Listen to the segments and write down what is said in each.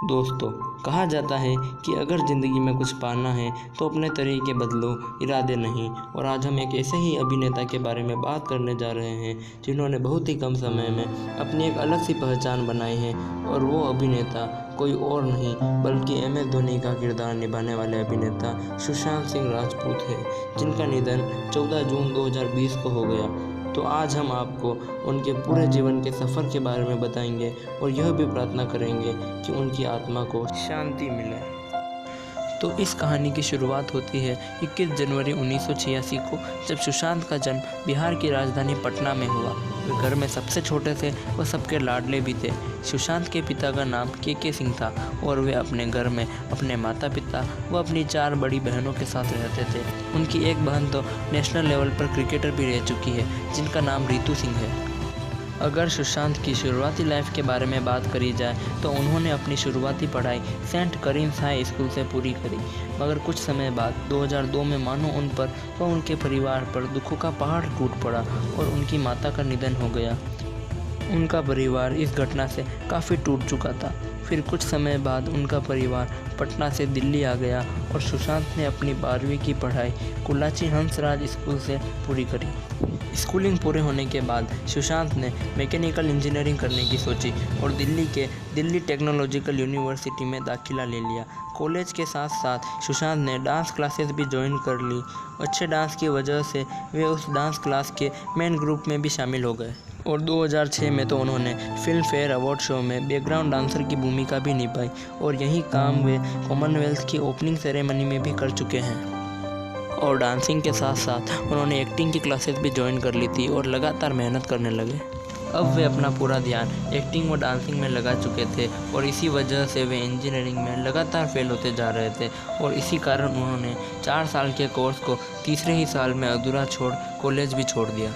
दोस्तों, कहा जाता है कि अगर ज़िंदगी में कुछ पाना है तो अपने तरीके बदलो, इरादे नहीं। और आज हम एक ऐसे ही अभिनेता के बारे में बात करने जा रहे हैं जिन्होंने बहुत ही कम समय में अपनी एक अलग सी पहचान बनाई है। और वो अभिनेता कोई और नहीं बल्कि MS धोनी का किरदार निभाने वाले अभिनेता सुशांत सिंह राजपूत है, जिनका निधन 14 जून 2020 को हो गया। तो आज हम आपको उनके पूरे जीवन के सफ़र के बारे में बताएंगे और यह भी प्रार्थना करेंगे कि उनकी आत्मा को शांति मिले। तो इस कहानी की शुरुआत होती है 21 जनवरी 1986 को, जब सुशांत का जन्म बिहार की राजधानी पटना में हुआ। वे घर में सबसे छोटे थे व सबके लाडले भी थे। सुशांत के पिता का नाम के सिंह था और वे अपने घर में अपने माता पिता व अपनी 4 बड़ी बहनों के साथ रहते थे। उनकी एक बहन तो नेशनल लेवल पर क्रिकेटर भी रह चुकी है, जिनका नाम रितु सिंह है। अगर सुशांत की शुरुआती लाइफ के बारे में बात करी जाए तो उन्होंने अपनी शुरुआती पढ़ाई सेंट करीम्स हाई स्कूल से पूरी करी, मगर कुछ समय बाद 2002 में मानो उन पर व उनके परिवार पर दुखों का पहाड़ टूट पड़ा और उनकी माता का निधन हो गया। उनका परिवार इस घटना से काफ़ी टूट चुका था। फिर कुछ समय बाद उनका परिवार पटना से दिल्ली आ गया और सुशांत ने अपनी 12वीं की पढ़ाई कुलाची हंसराज स्कूल से पूरी करी। स्कूलिंग पूरे होने के बाद सुशांत ने मैकेनिकल इंजीनियरिंग करने की सोची और दिल्ली टेक्नोलॉजिकल यूनिवर्सिटी में दाखिला ले लिया। कॉलेज के साथ साथ सुशांत ने डांस क्लासेस भी ज्वाइन कर ली। अच्छे डांस की वजह से वे उस डांस क्लास के मेन ग्रुप में भी शामिल हो गए और 2006 में तो उन्होंने फिल्म फेयर अवार्ड शो में बैकग्राउंड डांसर की भूमिका भी निभाई और यही काम वे कॉमनवेल्थ की ओपनिंग सेरेमनी में भी कर चुके हैं। और डांसिंग के साथ साथ उन्होंने एक्टिंग की क्लासेस भी ज्वाइन कर ली थी और लगातार मेहनत करने लगे। अब वे अपना पूरा ध्यान एक्टिंग व डांसिंग में लगा चुके थे और इसी वजह से वे इंजीनियरिंग में लगातार फेल होते जा रहे थे और इसी कारण उन्होंने 4 साल के कोर्स को तीसरे ही साल में अधूरा छोड़ कॉलेज भी छोड़ दिया।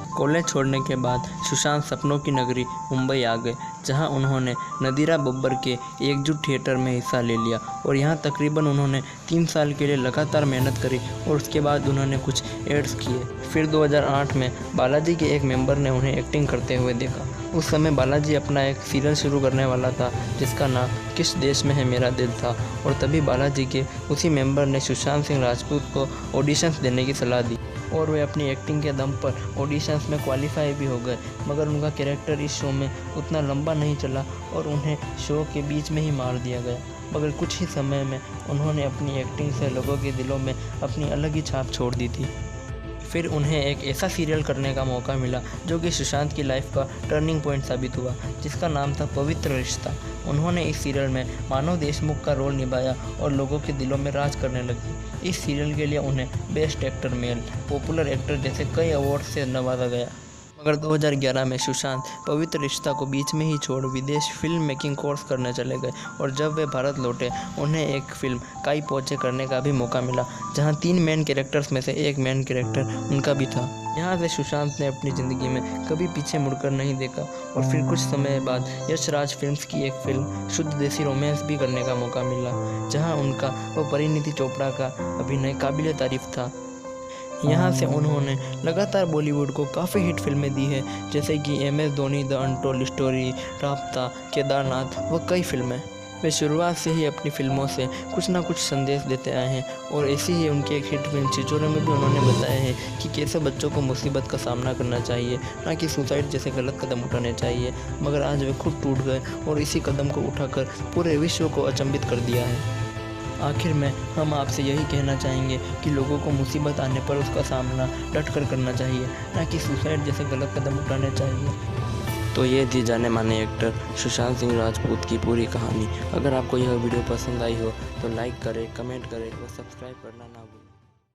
कॉलेज छोड़ने के बाद सुशांत सपनों की नगरी मुंबई आ गए, जहां उन्होंने नदीरा बब्बर के एकजुट थिएटर में हिस्सा ले लिया और यहां तकरीबन उन्होंने 3 साल के लिए लगातार मेहनत करी और उसके बाद उन्होंने कुछ एड्स किए। फिर 2008 में बालाजी के एक मेंबर ने उन्हें एक्टिंग करते हुए देखा। उस समय बालाजी अपना एक सीरियल शुरू करने वाला था जिसका नाम किस देश में है मेरा दिल था और तभी बालाजी के उसी मेंबर ने सुशांत सिंह राजपूत को ऑडिशंस देने की सलाह दी और वे अपनी एक्टिंग के दम पर ऑडिशंस में क्वालिफाई भी हो गए, मगर उनका कैरेक्टर इस शो में उतना लंबा नहीं चला और उन्हें शो के बीच में ही मार दिया गया। मगर कुछ ही समय में उन्होंने अपनी एक्टिंग से लोगों के दिलों में अपनी अलग ही छाप छोड़ दी थी। फिर उन्हें एक ऐसा सीरियल करने का मौका मिला जो कि सुशांत की लाइफ का टर्निंग पॉइंट साबित हुआ, जिसका नाम था पवित्र रिश्ता। उन्होंने इस सीरियल में मानव देशमुख का रोल निभाया और लोगों के दिलों में राज करने लगी। इस सीरियल के लिए उन्हें best actor male, popular actor जैसे कई अवार्ड से नवाजा गया। मगर 2011 में सुशांत पवित्र रिश्ता को बीच में ही छोड़ विदेश फिल्म मेकिंग कोर्स करने चले गए और जब वे भारत लौटे उन्हें एक फिल्म काई पोचे करने का भी मौका मिला, जहां 3 मेन कैरेक्टर्स में से एक मेन कैरेक्टर उनका भी था। यहाँ से सुशांत ने अपनी ज़िंदगी में कभी पीछे मुड़कर नहीं देखा और फिर कुछ समय बाद यश राज फिल्म्स की एक फिल्म शुद्ध देसी रोमांस भी करने का मौका मिला, जहाँ उनका व परिणीति चोपड़ा का अभिनय काबिले तारीफ था। यहाँ से उन्होंने लगातार बॉलीवुड को काफ़ी हिट फिल्में दी हैं, जैसे कि MS Dhoni, the untold story, राब्ता, केदारनाथ व कई फिल्में। वे शुरुआत से ही अपनी फिल्मों से कुछ ना कुछ संदेश देते आए हैं और ऐसी ही उनकी एक हिट फिल्म छिछोरे में भी उन्होंने बताया है कि कैसे बच्चों को मुसीबत का सामना करना चाहिए, ना कि सुसाइड जैसे गलत कदम उठाने चाहिए। मगर आज वे खुद टूट गए और इसी कदम को उठाकर पूरे विश्व को अचंभित कर दिया है। आखिर में हम आपसे यही कहना चाहेंगे कि लोगों को मुसीबत आने पर उसका सामना डट कर करना चाहिए, ना कि सुसाइड जैसे गलत कदम उठाने चाहिए। तो ये थी जाने माने एक्टर सुशांत सिंह राजपूत की पूरी कहानी। अगर आपको यह वीडियो पसंद आई हो तो लाइक करें, कमेंट करें व सब्सक्राइब करना ना भूलें।